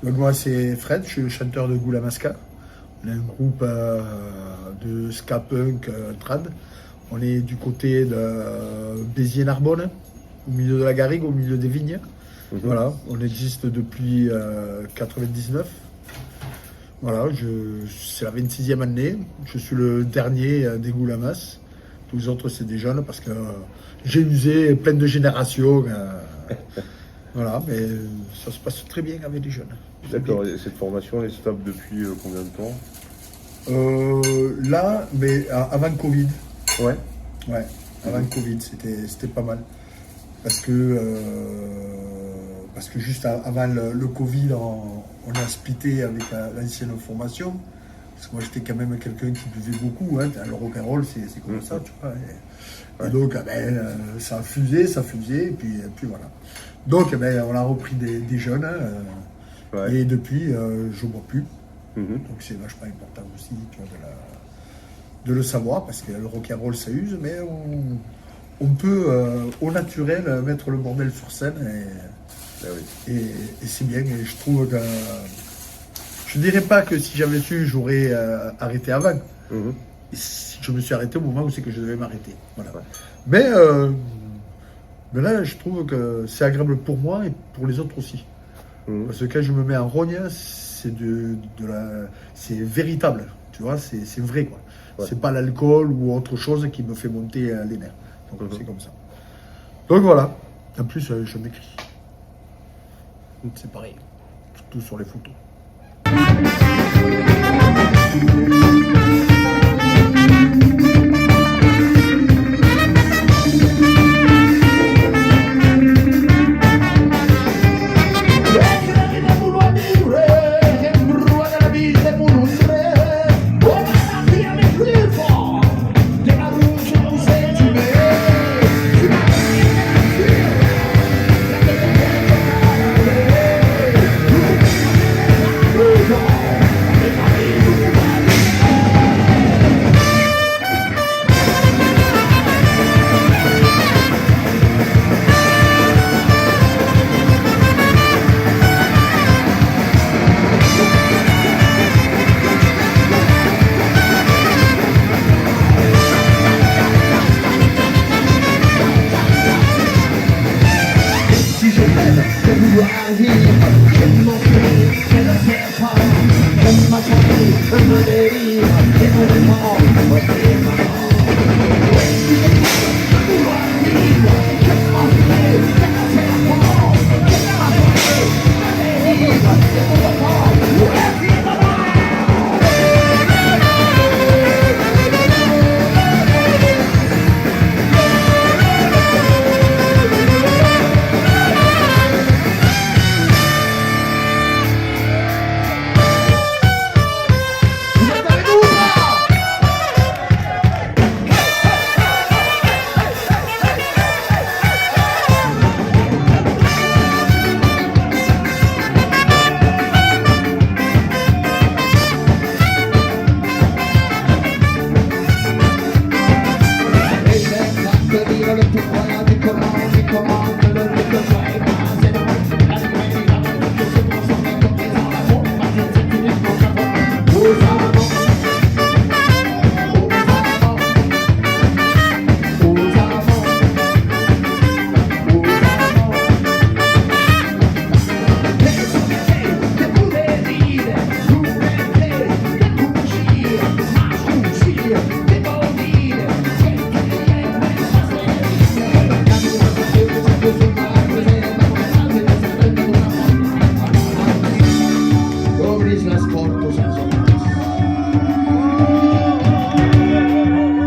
Donc moi c'est Fred, je suis le chanteur de Goulamasca. On est un groupe de ska punk trad. On est du côté de Béziers-Narbonne, au milieu de la Garrigue, au milieu des vignes. Voilà, on existe depuis 99. Voilà, c'est la 26e année. Je suis le dernier des Goulamas. Tous les autres c'est des jeunes parce que j'ai usé plein de générations. Voilà, mais ça se passe très bien avec les jeunes. D'accord, et cette formation, elle est stable depuis combien de temps? Là, mais avant Covid. Ouais. Ouais, avant Covid, c'était pas mal. Parce que juste avant le Covid, on a splitté avec l'ancienne formation. Parce que moi, j'étais quand même quelqu'un qui buvait beaucoup. Hein. Le rock'n'roll, c'est comme ça, tu vois. Et donc, ça a fusé, et puis voilà. Donc, on a repris des jeunes. Et depuis, je ne bois plus. Donc, c'est vachement important aussi, tu vois, de le savoir, parce que le rock'n'roll, ça use, mais on peut, au naturel, mettre le bordel sur scène. Et c'est bien. Et je trouve que... Je ne dirais pas que si j'avais su, j'aurais arrêté avant. Je me suis arrêté au moment où c'est que je devais m'arrêter. Voilà. Mais là, je trouve que c'est agréable pour moi et pour les autres aussi. Parce que quand je me mets en rogne, c'est c'est véritable. Tu vois, c'est vrai, quoi. C'est pas l'alcool ou autre chose qui me fait monter les nerfs. Donc c'est comme ça. Donc voilà. En plus, je m'écris. C'est pareil. Surtout sur les photos.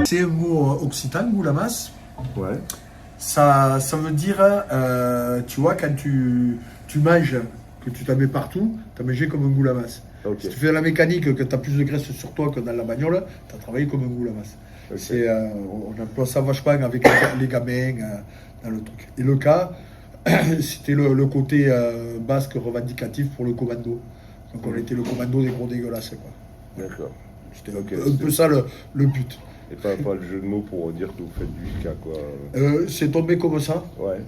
C'est un mot occitan, goulamas. Ouais. Ça veut dire, tu vois, quand tu manges, que tu t'en mets partout, tu as mangé comme un goulamas. Si tu fais de la mécanique, que tu as plus de graisse sur toi que dans la bagnole, tu as travaillé comme un goulamas. On emploie ça vachement avec les gamins dans le truc. Et le cas, c'était le côté basque revendicatif pour le commando. Donc on était le commando des gros dégueulasses, quoi. D'accord. C'était Ok, un peu ça le but. Et pas le jeu de mots pour dire que vous faites du ska, quoi. C'est tombé comme ça. Ouais.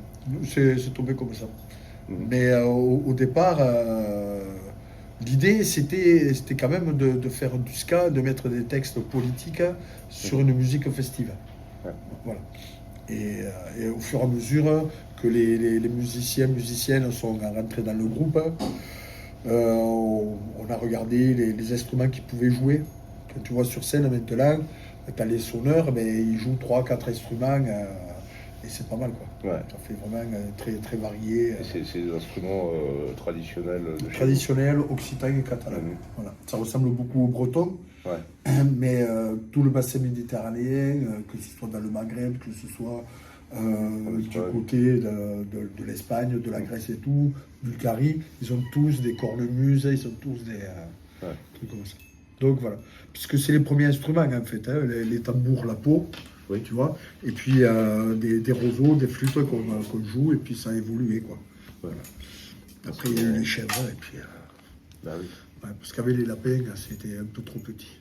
C'est tombé comme ça. Mhm. Mais au départ, l'idée c'était quand même de faire du ska, de mettre des textes politiques sur une musique festive. Ouais. Voilà. Et au fur et à mesure que les musiciennes sont rentrés dans le groupe, on a regardé les instruments qu'ils pouvaient jouer. Quand tu vois sur scène maintenant, tu as les sonneurs, mais ils jouent 3-4 instruments et c'est pas mal, quoi. Ouais. Ça fait vraiment très, très varié. Et c'est des instruments traditionnels de chez Traditionnel, occitan et catalan. Mhm. Voilà. Ça ressemble beaucoup au breton, vous. Ouais. mais tout le bassin méditerranéen, que ce soit dans le Maghreb, que ce soit du côté de l'Espagne, de la Grèce et tout, Bulgarie, ils ont tous des cornemuses, ils ont tous des trucs comme ça. Donc voilà, puisque c'est les premiers instruments en fait, hein, les tambours, la peau, Oui. tu vois, et puis des roseaux, des flûtes qu'on joue, et puis ça a évolué, quoi. Voilà. Après il y a eu les chèvres, et puis... Bah oui. ouais, parce qu'avec les lapins, c'était un peu trop petit.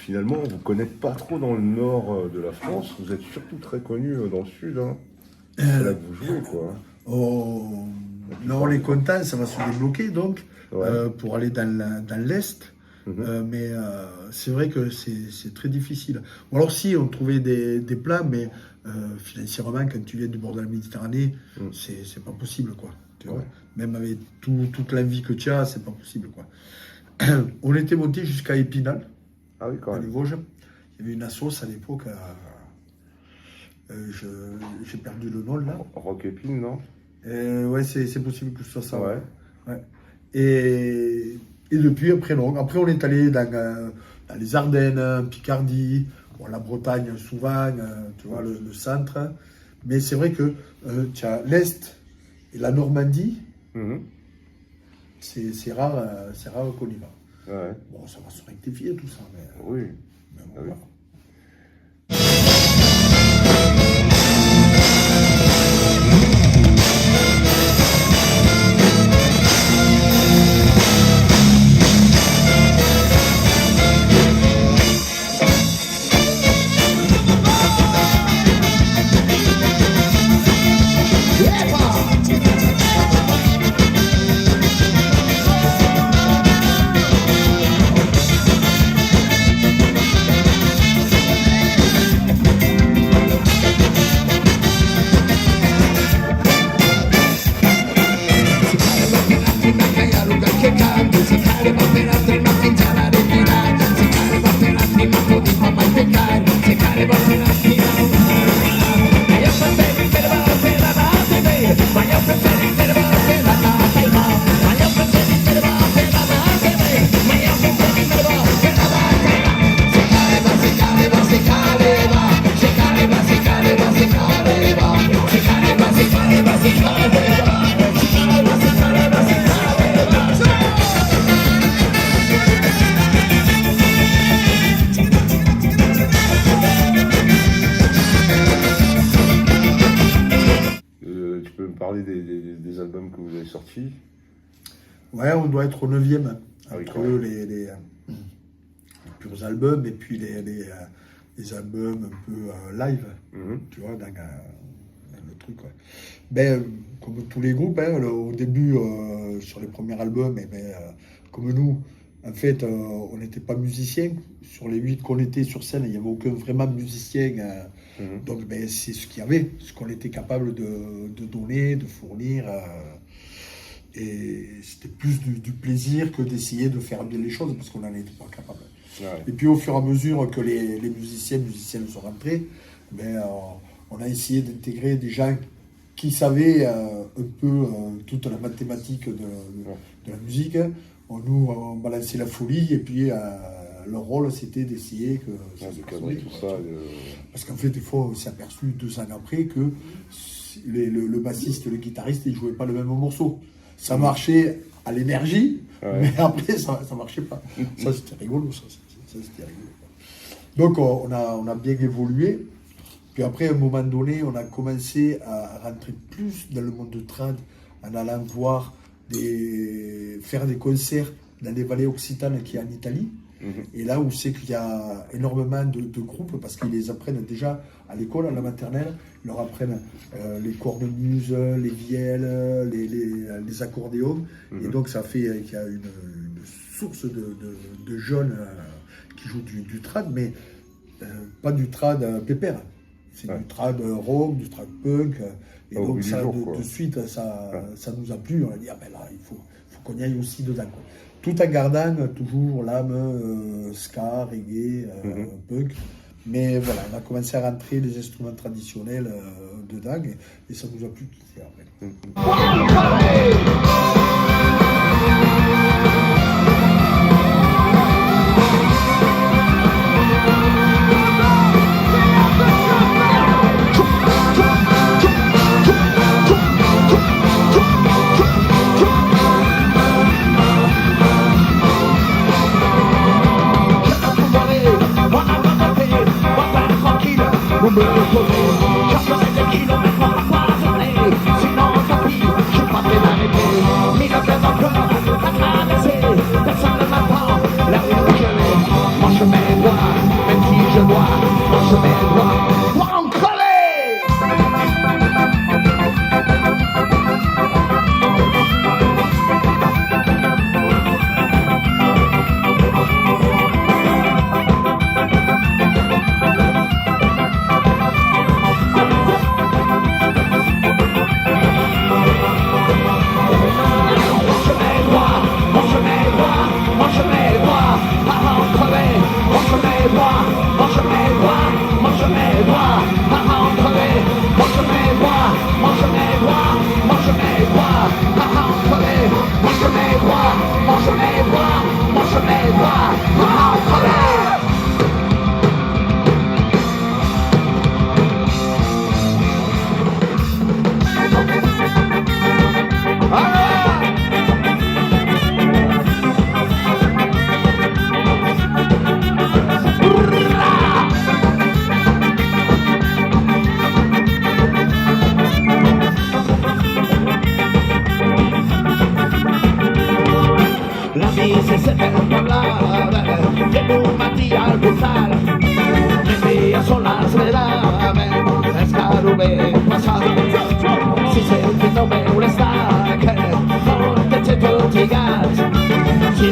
Finalement, vous ne connaissez pas trop dans le nord de la France, vous êtes surtout très connu dans le sud. Hein. C'est là que vous jouez, quoi. Oh, Non, les comptins, ça va se débloquer donc Ouais. pour aller dans l'Est. Mais c'est vrai que c'est très difficile. Ou alors si on trouvait des plans, mais financièrement, quand tu viens du bord de la Méditerranée, c'est pas possible, quoi. Tu vois. Ouais. Même avec toute l'envie que tu as, c'est pas possible, quoi. On était monté jusqu'à Épinal, Ah oui, quand dans les même. Vosges. Il y avait une assoce à l'époque. J'ai perdu le nom là. Rock Épine, non? Ouais, c'est possible que ce soit ça. Ouais. Ouais. Et depuis, après, non. Après, on est allé dans les Ardennes, Picardie, bon, la Bretagne souvent, tu vois, le centre. Mais c'est vrai que tu as l'Est et la Normandie, Mhm. c'est rare qu'on y va. Ouais. Bon, ça va se rectifier tout ça, Oui. mais bon, Ah oui. voilà. Tu peux me parler des albums que vous avez sortis? Ouais, on doit être au 9e, Ah oui, entre quand même. les purs albums et puis les albums un peu live, Mhm. tu vois, dans le truc. Ouais. Ben, comme tous les groupes, hein, au début, sur les premiers albums, et ben, comme nous, en fait, on n'était pas musiciens. Sur les 8 qu'on était sur scène, il n'y avait aucun vraiment musicien. Mhm. Donc, ben, c'est ce qu'il y avait, ce qu'on était capable de donner, de fournir. Et c'était plus du plaisir que d'essayer de faire bien les choses parce qu'on n'en était pas capable. Ouais. Et puis au fur et à mesure que les musiciennes sont rentrés, ben, on a essayé d'intégrer des gens qui savaient un peu toute la mathématique de la musique. On balançait la folie et puis leur rôle c'était d'essayer que Ouais, de se cadrer passe tout bien, ça. quoi. Parce qu'en fait, des fois, on s'est aperçu 2 ans après que le bassiste et le guitariste, ils jouaient pas le même morceau. Ça marchait à l'énergie, Ouais. mais après, ça marchait pas. Ça, c'était rigolo, ça c'était rigolo. Donc, on a bien évolué. Puis après, à un moment donné, on a commencé à rentrer plus dans le monde de trad en allant faire des concerts dans les vallées occitanes qui est en Italie. Mhm. Et là où c'est qu'il y a énormément de groupes, parce qu'ils les apprennent déjà à l'école, à la maternelle, ils leur apprennent les cornemuses, les vielles, les accordéons. Et donc ça fait qu'il y a une source de jeunes qui jouent du trad, mais pas du trad pépère. C'est Ouais. du trad rock, du trad punk. Et Au bout donc du ça, jour, quoi. de suite, ça nous a plu. On a dit, ah ben là, il faut qu'on y aille aussi dedans, quoi. Tout en gardant toujours l'âme ska, reggae, punk. Mais voilà, on a commencé à rentrer les instruments traditionnels dedans et ça nous a plu tout faire après. Vous me reposez, j'appelle des kilomètres empoisonnés. Sinon, tant pis, je partais d'arrêter. Mille heures encore à traverser. Personne ne m'attend, là où je vais. Mon chemin est droit, même si je dois. Mon chemin est droit, pour en coller.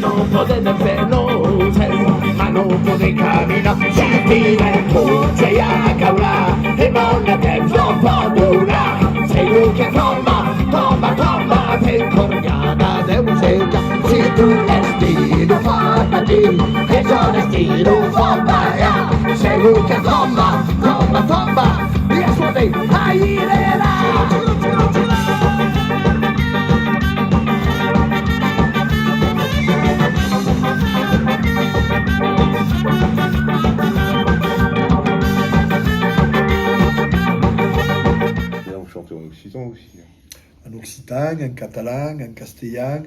non potete fermarsi, ma non potete camminare. Sentire cuccia a caurà, e non è tempo può durare. Sei lui che tomba, tomba, tomba, per corgata del musica. Se tu resti, non fa partire, e se resti, non fa baiare. Sei lui che tomba, tomba, tomba, e suoni, airerà. Occitan aussi. En occitan, en catalan, en castellan.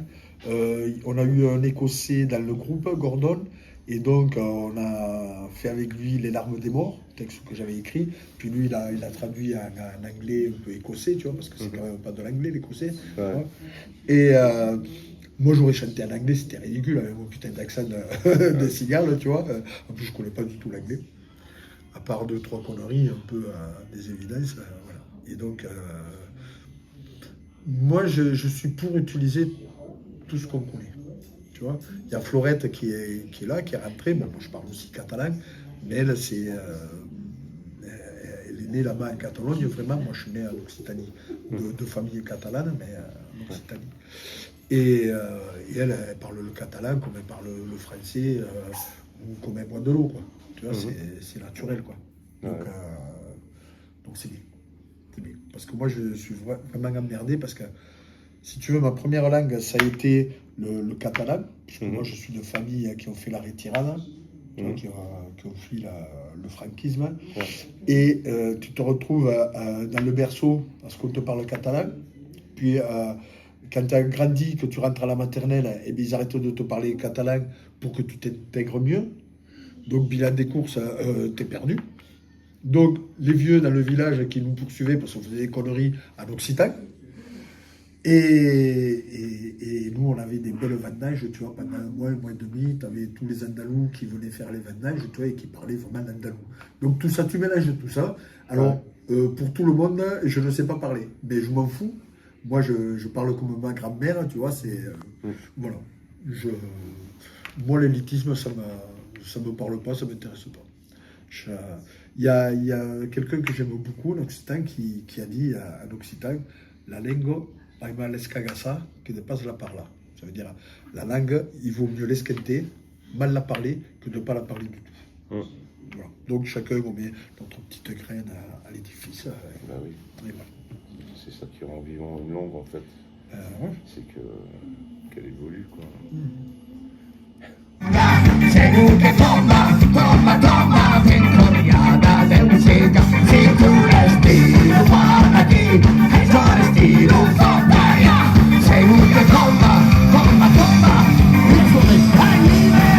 On a eu un écossais dans le groupe, Gordon, et donc on a fait avec lui Les larmes des morts, texte que j'avais écrit. Puis lui, il a traduit en anglais un peu écossais, tu vois, parce que c'est quand même pas de l'anglais, l'écossais. Ouais. Et moi, j'aurais chanté en anglais, c'était ridicule, avec mon putain d'accent de cigale, tu vois. En plus, je connais pas du tout l'anglais. À part 2-3 conneries, un peu des évidences, voilà. Et donc, moi, je suis pour utiliser tout ce qu'on connaît. Tu vois, il y a Florette qui est là, qui est rentrée. Bon, moi, je parle aussi catalan, mais elle, elle est née là-bas en Catalogne. Vraiment, moi, je suis né en Occitanie, de famille catalane, mais en Occitanie. Et elle parle le catalan comme elle parle le français, ou comme elle boit de l'eau, quoi. Tu vois, c'est naturel, quoi. Donc c'est bien. Parce que moi, je suis vraiment emmerdé parce que, si tu veux, ma première langue, ça a été le catalan. Puisque moi, je suis de famille qui ont fait la retirada, qui ont fui le franquisme. Ouais. Et tu te retrouves dans le berceau parce qu'on te parle catalan. Puis, quand tu as grandi, que tu rentres à la maternelle, et bien, ils arrêtent de te parler catalan pour que tu t'intègres mieux. Donc, bilan des courses, t'es perdu. Donc, les vieux dans le village qui nous poursuivaient parce qu'on faisait des conneries en occitan. Et nous, on avait des belles vendanges, tu vois, pendant un mois et demi, tu avais tous les Andalous qui venaient faire les vendanges, tu vois, et qui parlaient vraiment l'andalou. Donc, tout ça, tu mélanges tout ça. Alors, pour tout le monde, je ne sais pas parler, mais je m'en fous. Moi, je parle comme ma grand-mère, tu vois, c'est... Voilà. Moi, l'élitisme, ça me parle pas, ça m'intéresse pas. Il y a quelqu'un que j'aime beaucoup en occitan qui a dit en occitan la langue aima l'escagassa que de pas la parler. Ça veut dire la langue, il vaut mieux l'esquinter, mal la parler que de ne pas la parler du tout. Voilà. Donc chacun on met notre petite graine à l'édifice. Bah oui. Voilà. C'est ça qui rend vivant une langue en fait. C'est qu'elle évolue quoi. Según que toma, toma, toma, victoriada de música. Si tu estilo para aquí, es un estilo para allá. Según que toma, toma, toma, y eso me está liberando.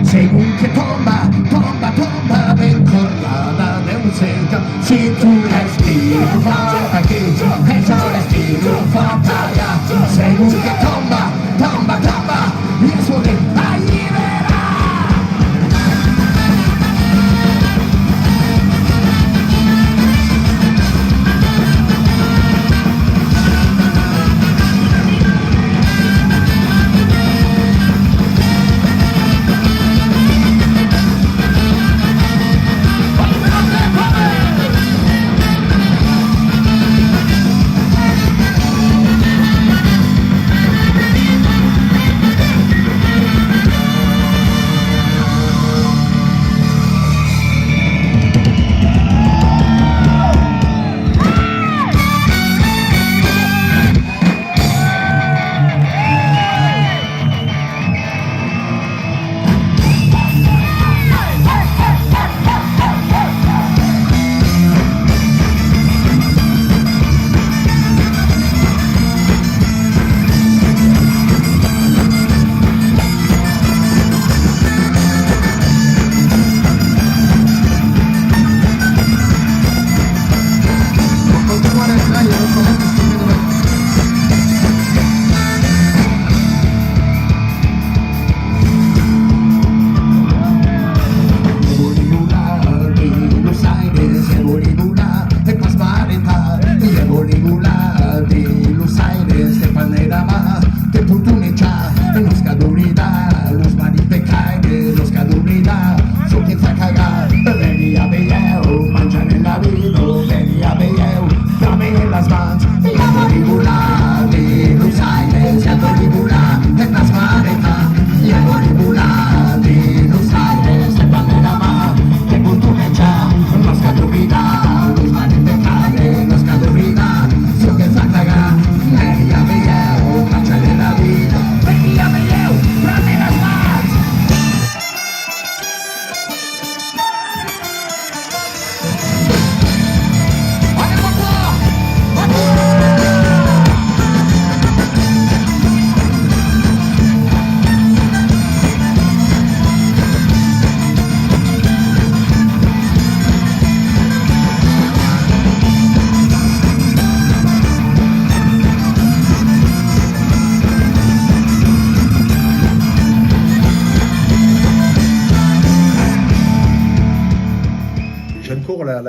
Según que tomba, tomba, tomba, ven colgada de música. Si tu estilo va aquí, es un estilo va para allá. Según que tomba, tomba, tomba, y eso de ahí verá.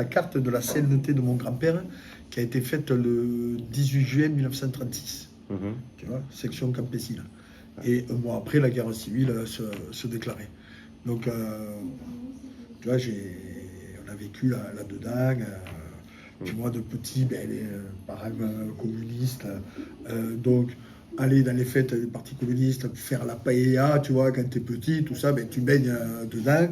la carte de la CNT de mon grand-père qui a été faite le 18 juin 1936. Tu vois, section campesine. Et un mois après, la guerre civile se déclarait. Donc, tu vois, on a vécu là-dedans. Puis moi, de petit, les parents communistes. Donc, aller dans les fêtes des partis communistes, faire la paella, tu vois, quand t'es petit, tout ça, tu baignes dedans.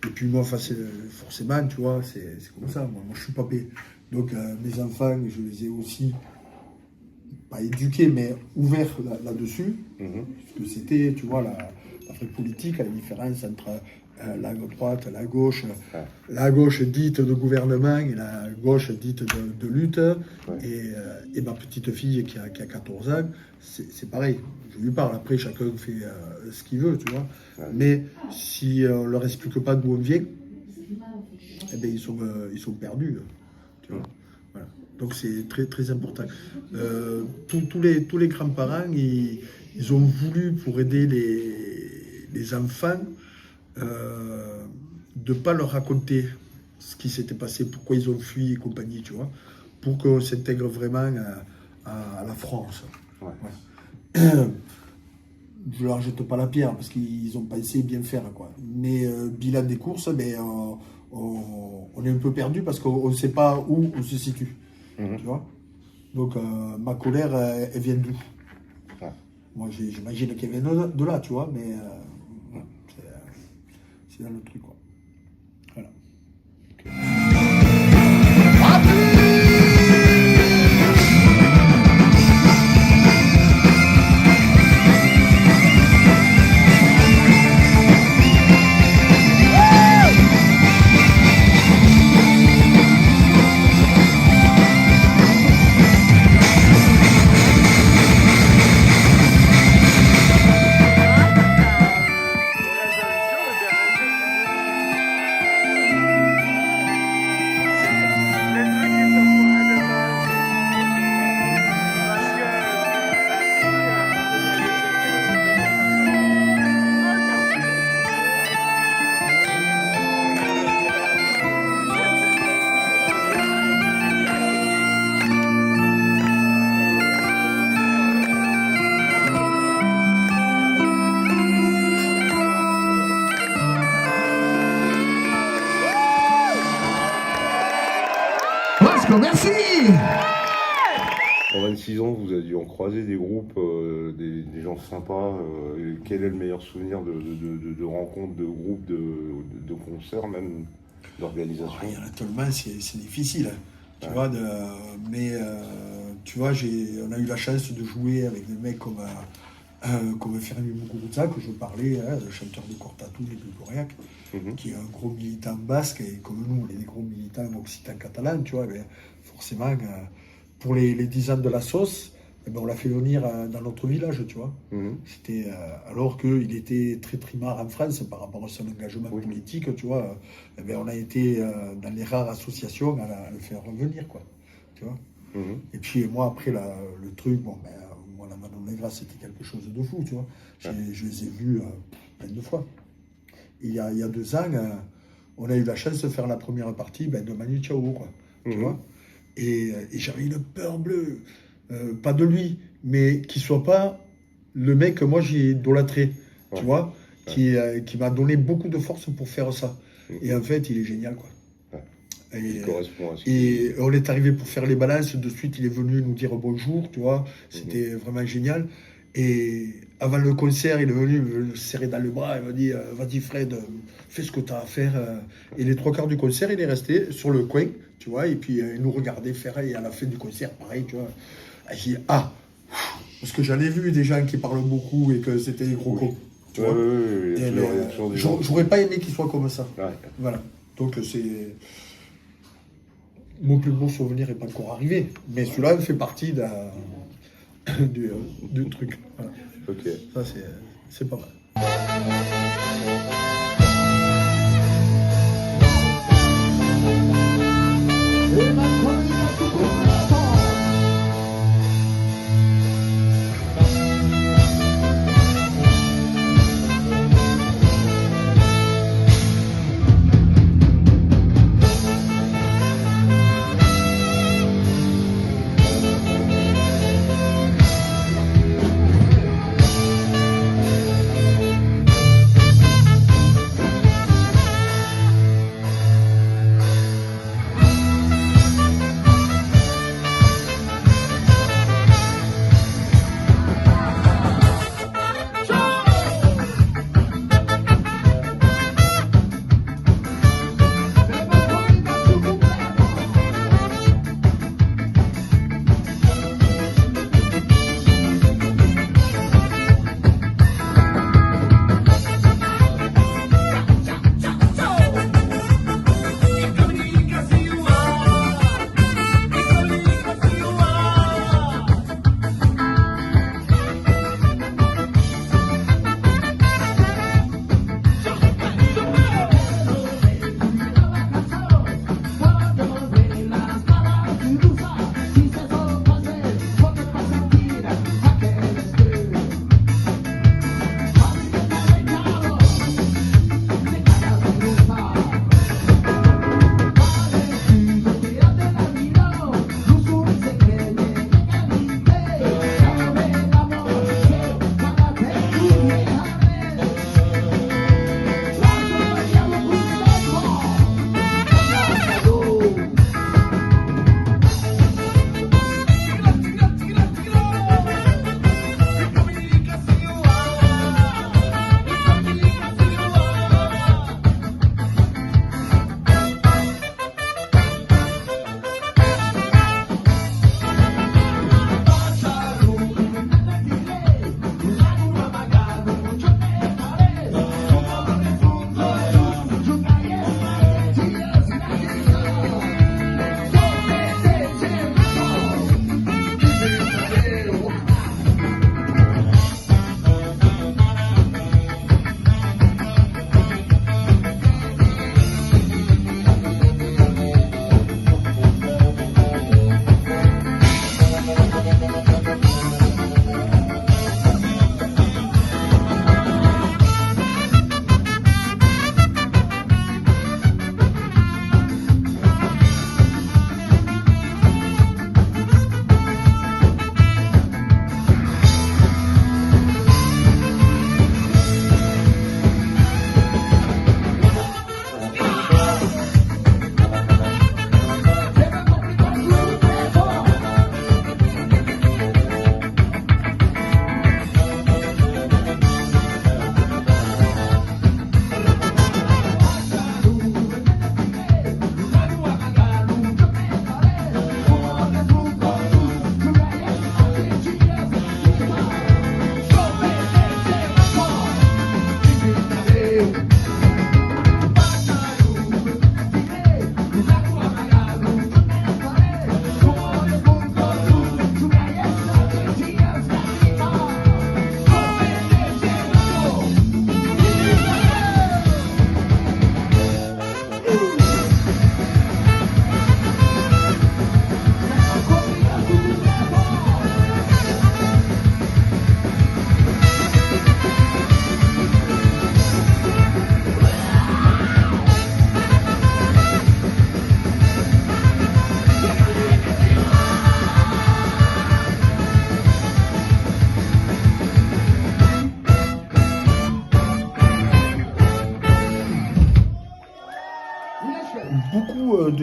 Et puis moi, forcément, tu vois, c'est comme ça. Moi, je suis papé. Donc, mes enfants, je les ai aussi, pas éduqués, mais ouverts là-dessus. Parce que c'était, tu vois, la vraie politique, la différence entre la droite, la gauche dite de gouvernement et la gauche dite de lutte. Et ma petite fille qui a 14 ans, c'est pareil. Je lui parle, après chacun fait ce qu'il veut, tu vois. Mais si on leur explique pas d'où on vient, eh bien, ils sont perdus. Tu vois. Voilà. Donc c'est très, très important. Tous les grands-parents, ils ont voulu, pour aider les enfants, de ne pas leur raconter ce qui s'était passé, pourquoi ils ont fui et compagnie, tu vois, pour qu'on s'intègre vraiment à la France. Je leur jette pas la pierre parce qu'ils ont pensé bien faire, quoi. Mais bilan des courses, on est un peu perdu parce qu'on ne sait pas où on se situe. Tu vois. Donc ma colère, elle vient d'où? Moi, j'imagine qu'elle vient de là, tu vois, mais c'est dans le truc, quoi. Voilà. Merci. En 26 ans, vous avez dû en croiser des groupes, des gens sympas. Quel est le meilleur souvenir de rencontres, de groupes, de concerts, même d'organisation? Il y en a tellement, c'est difficile. Tu vois, mais tu vois, on a eu la chance de jouer avec des mecs comme Fermi Muguruza, que je parlais, le chanteur de Cortatou et de Goriac, qui est un gros militant basque, et comme nous, on est des gros militants occitans catalans, tu vois, forcément, pour les 10 ans de la sauce, on l'a fait venir dans notre village, tu vois. C'était, alors qu'il était très primard en France par rapport à son engagement politique, tu vois, on a été dans les rares associations à le faire revenir, quoi, tu vois. Et puis moi, après, le truc, moi, la Manon Negra, c'était quelque chose de fou, tu vois. Je les ai vus plein de fois. Et il y a 2 ans, on a eu la chance de faire la première partie de Manu Chao, quoi, tu vois. Et j'avais une peur bleue, pas de lui, mais qu'il ne soit pas le mec que moi j'ai idolâtré, tu vois, qui m'a donné beaucoup de force pour faire ça. Et en fait, il est génial, quoi. Et on est arrivé pour faire les balances, de suite il est venu nous dire bonjour, tu vois, c'était vraiment génial. Et avant le concert, il est venu me serrer dans le bras, il m'a dit vas-y Fred, fais ce que tu as à faire. Et les 3 quarts du concert, il est resté sur le coin, tu vois, et puis il nous regardait faire, et à la fin du concert, pareil, tu vois. J'ai dit parce que j'en ai vu des gens qui parlent beaucoup et que c'était des gros cons, tu vois. J'aurais pas aimé qu'il soit comme ça. Voilà, donc c'est... Mon plus beau souvenir n'est pas encore arrivé, mais celui-là fait partie du truc. Voilà. Ok. Ça, c'est pas mal.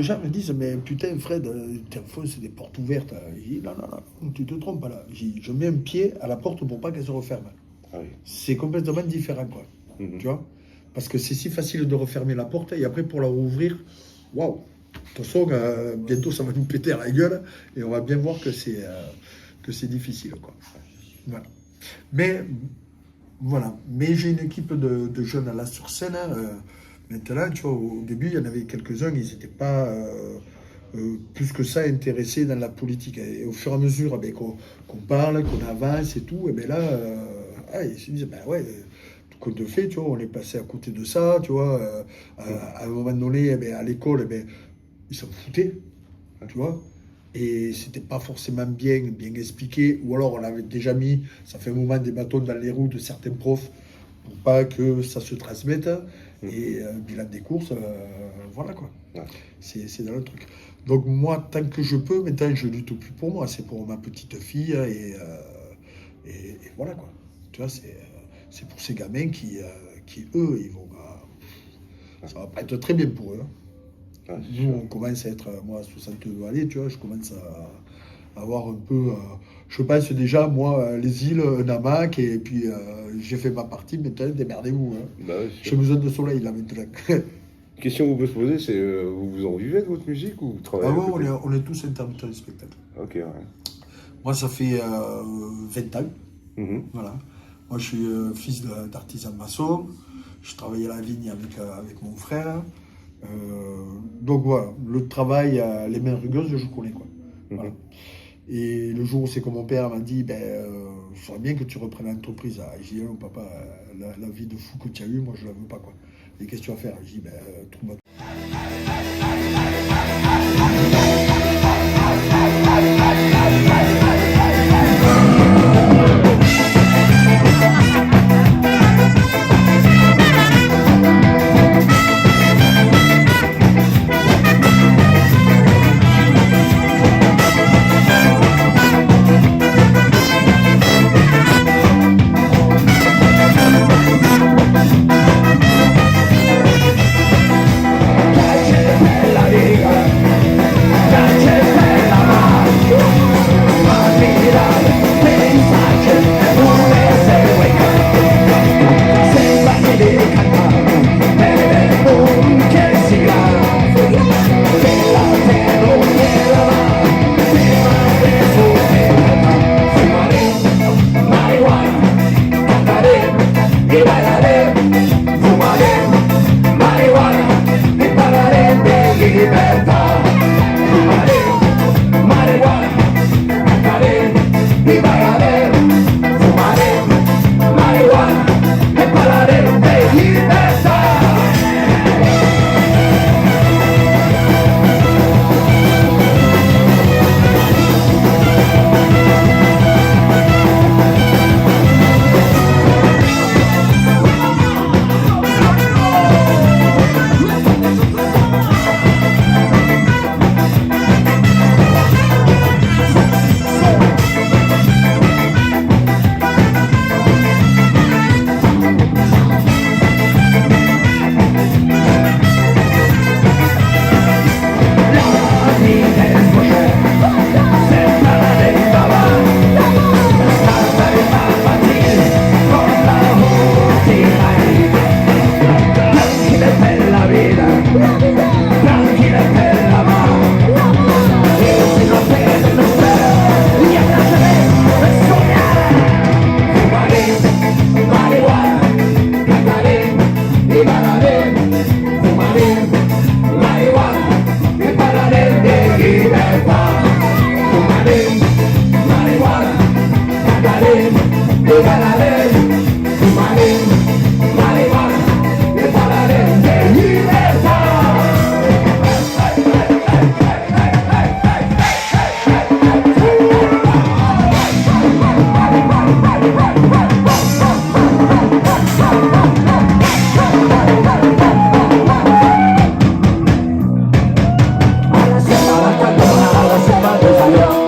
de gens me disent, mais putain, Fred, c'est des portes ouvertes. Je dis, non, tu te trompes là. Je mets un pied à la porte pour pas qu'elle se referme. Ah oui. C'est complètement différent, quoi. Tu vois? Parce que c'est si facile de refermer la porte et après pour la rouvrir, waouh! De toute façon, bientôt ça va nous péter à la gueule et on va bien voir que c'est difficile, quoi. Voilà. Mais voilà. Mais j'ai une équipe de jeunes là sur scène. Maintenant, tu vois, au début, il y en avait quelques-uns, ils n'étaient pas plus que ça intéressés dans la politique. Et au fur et à mesure qu'on parle, qu'on avance et tout, et bien là, ils se disent, ben ouais, tout compte de fait, tu vois, on est passé à côté de ça, tu vois. À un moment donné, eh bien, à l'école, eh bien, ils s'en foutaient, tu vois. Et c'était pas forcément bien expliqué, ou alors on avait déjà mis, ça fait un moment, des bâtons dans les roues de certains profs pour pas que ça se transmette. Et bilan des courses, voilà quoi. Ouais. C'est dans le truc. Donc moi, tant que je peux, maintenant je lutte plus pour moi, c'est pour ma petite fille et voilà quoi. Tu vois, c'est pour ces gamins qui eux, ils vont. Ça va pas être très bien pour eux. Hein. Ouais, nous, on commence à être, moi, 62 allez, tu vois, je commence à avoir un peu. Je pense déjà, moi, les îles, un hamac, et puis j'ai fait ma partie, maintenant, démerdez-vous. Hein. Bah ouais, j'ai besoin de soleil, là, maintenant. Question qu'on peut se poser, c'est vous en vivez de votre musique ou vous travaillez? Ah ouais, on est tous intermittents du spectacle. Ok, ouais. Moi, ça fait 20 ans. Voilà. Moi, je suis fils d'artisan maçon. Je travaillais à la vigne avec mon frère. Donc voilà, le travail, les mains rugueuses, je connais, quoi. Voilà. Et le jour où c'est que mon père m'a dit, il faudrait bien que tu reprennes l'entreprise. J'ai dit, non, papa, la vie de fou que tu as eue, moi je la veux pas, quoi. Et qu'est-ce que tu vas faire? J'ai dit, trouve-moi.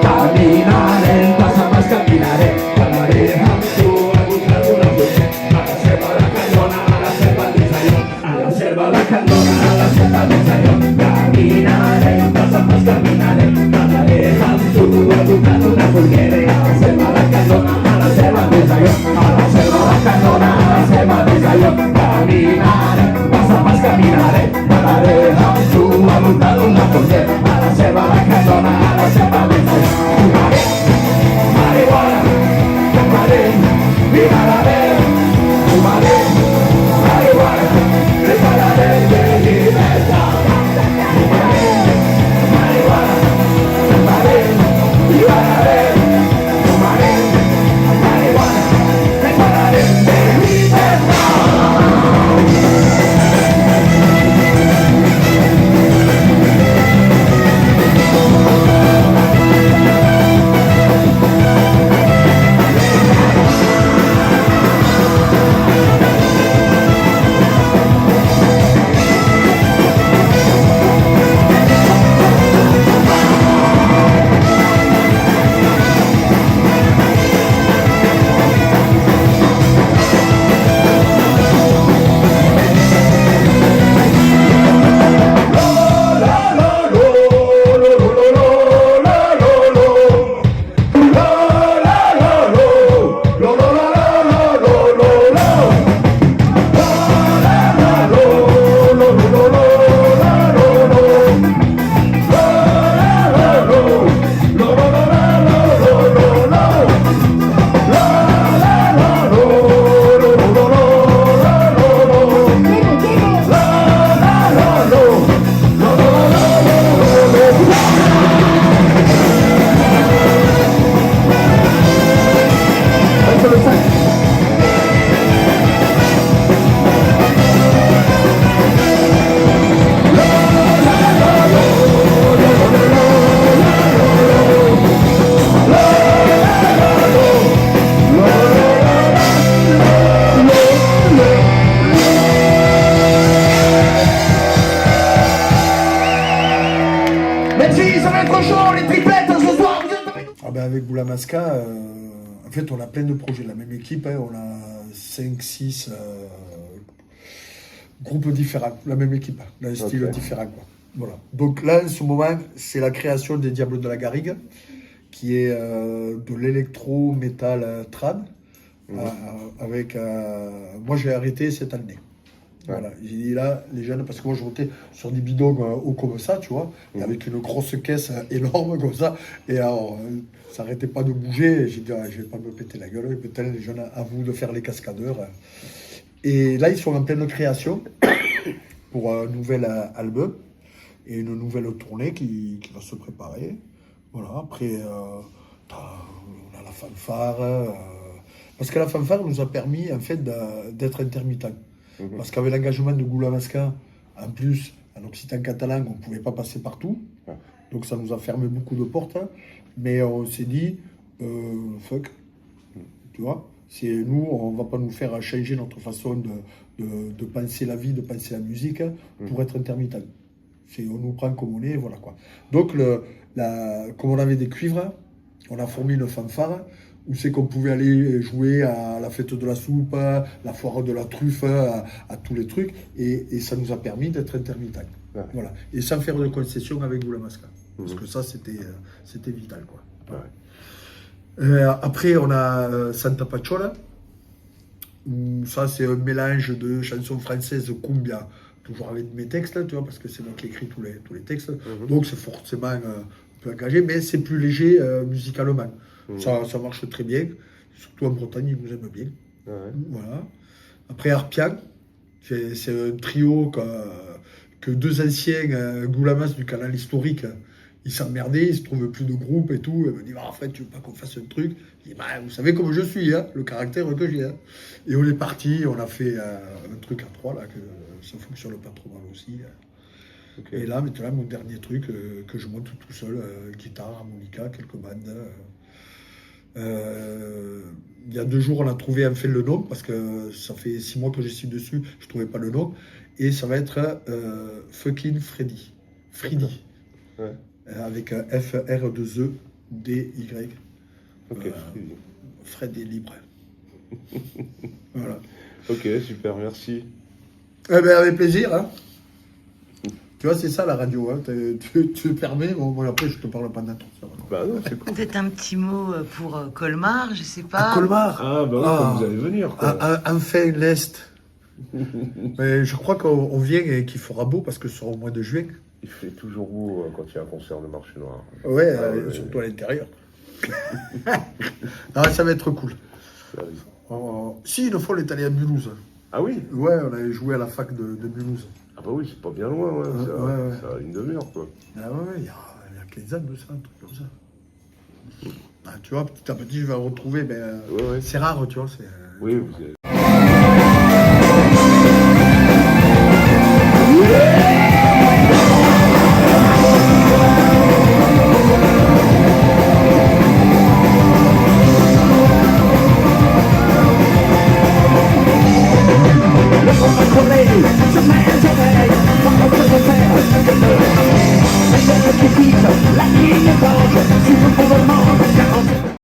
Camminare, passa más camminare, camminare, marihuana que toda la semana dice, marihuana, fumaré, viva la ley, fumaré, marihuana, viva la ley de libertad. Fumaré, marihuana, fumaré, viva la ley, fumaré, marihuana, viva la ley de libertad. Avec Boulamaska, en fait, on a plein de projets. La même équipe, hein, on a 5-6 groupes différents. La même équipe, d'un style différent. Quoi. Voilà. Donc là, en ce moment, c'est la création des Diables de la Garrigue, qui est de l'électro-métal trad. Avec, moi, j'ai arrêté cette année. Voilà, j'ai dit là, les jeunes, parce que moi je montais sur des bidons hauts comme ça, tu vois, et avec une grosse caisse énorme comme ça, et alors ça n'arrêtait pas de bouger, et j'ai dit, ah, je vais pas me péter la gueule, peut-être les jeunes, à vous de faire les cascadeurs. Et là, ils sont en pleine création pour un nouvel album et une nouvelle tournée qui va se préparer. Voilà, après, on a la fanfare, parce que la fanfare nous a permis en fait d'être intermittent. Parce qu'avec l'engagement de Boulamaska, en plus, en occitan catalan, on ne pouvait pas passer partout. Donc ça nous a fermé beaucoup de portes. Mais on s'est dit, fuck, tu vois, c'est nous, on ne va pas nous faire changer notre façon de penser la vie, de penser la musique pour être intermittent. On nous prend comme on est, voilà quoi. Donc, comme on avait des cuivres, on a formé une fanfare où c'est qu'on pouvait aller jouer à la fête de la soupe, la foire de la truffe, à tous les trucs, et ça nous a permis d'être intermittent. Ouais. Voilà. Et sans faire de concession avec Boulamaska. Parce que ça, c'était vital, quoi. Ouais. Après, on a Santa Pachola, où ça, c'est un mélange de chansons françaises cumbia, toujours avec mes textes, tu vois, parce que c'est moi qui écris tous les textes. Donc, c'est forcément un peu engagé, mais c'est plus léger musicalement. Ça marche très bien, surtout en Bretagne, ils nous aiment bien. Voilà. Après Arpian, c'est un trio que deux anciens goulamas du canal historique, ils s'emmerdaient, ils se trouvaient plus de groupe et tout. Ils me disent, en fait, tu veux pas qu'on fasse un truc? Je dis, vous savez comme je suis, hein, le caractère que j'ai. Hein. Et on est parti, on a fait un truc à 3, là, que ça fonctionne pas trop mal aussi. Et là, maintenant, mon dernier truc que je monte tout seul, guitare, harmonica, quelques bandes. Il y a 2 jours, on a trouvé enfin le nom, parce que ça fait 6 mois que je suis dessus, je ne trouvais pas le nom. Et ça va être Fucking Freddy. Freddy. Ouais. Avec F-R-2-E-D-Y. Ok, Fred est libre. Voilà. Ok, super, merci. Eh bien, avec plaisir. Hein. Tu vois, c'est ça la radio. Hein. Tu me permets, bon, après je te parle pas d'un truc. Bah non, c'est cool. Peut-être un petit mot pour Colmar, je sais pas. Colmar. Ah bah oui, quand vous allez venir. Quoi. Enfin l'Est. Mais je crois qu'on vient et qu'il fera beau parce que ce sera au mois de juin. Il fait toujours beau quand il y a un concert de marché noir. Ouais, ouais. surtout à l'intérieur. Non, ça va être cool. Ça arrive. Si, une fois, on est allé à Mulhouse. Ah oui? Ouais, on avait joué à la fac de Mulhouse. Ah bah oui, c'est pas bien loin, ouais. Ça, ouais. ça a une demi-heure, quoi. Ah ouais, il y a 15 ans de ça, un truc comme ça. Ah, tu vois, petit à petit, je vais retrouver. Ben, Ouais. c'est rare, tu vois. Oui, vous avez...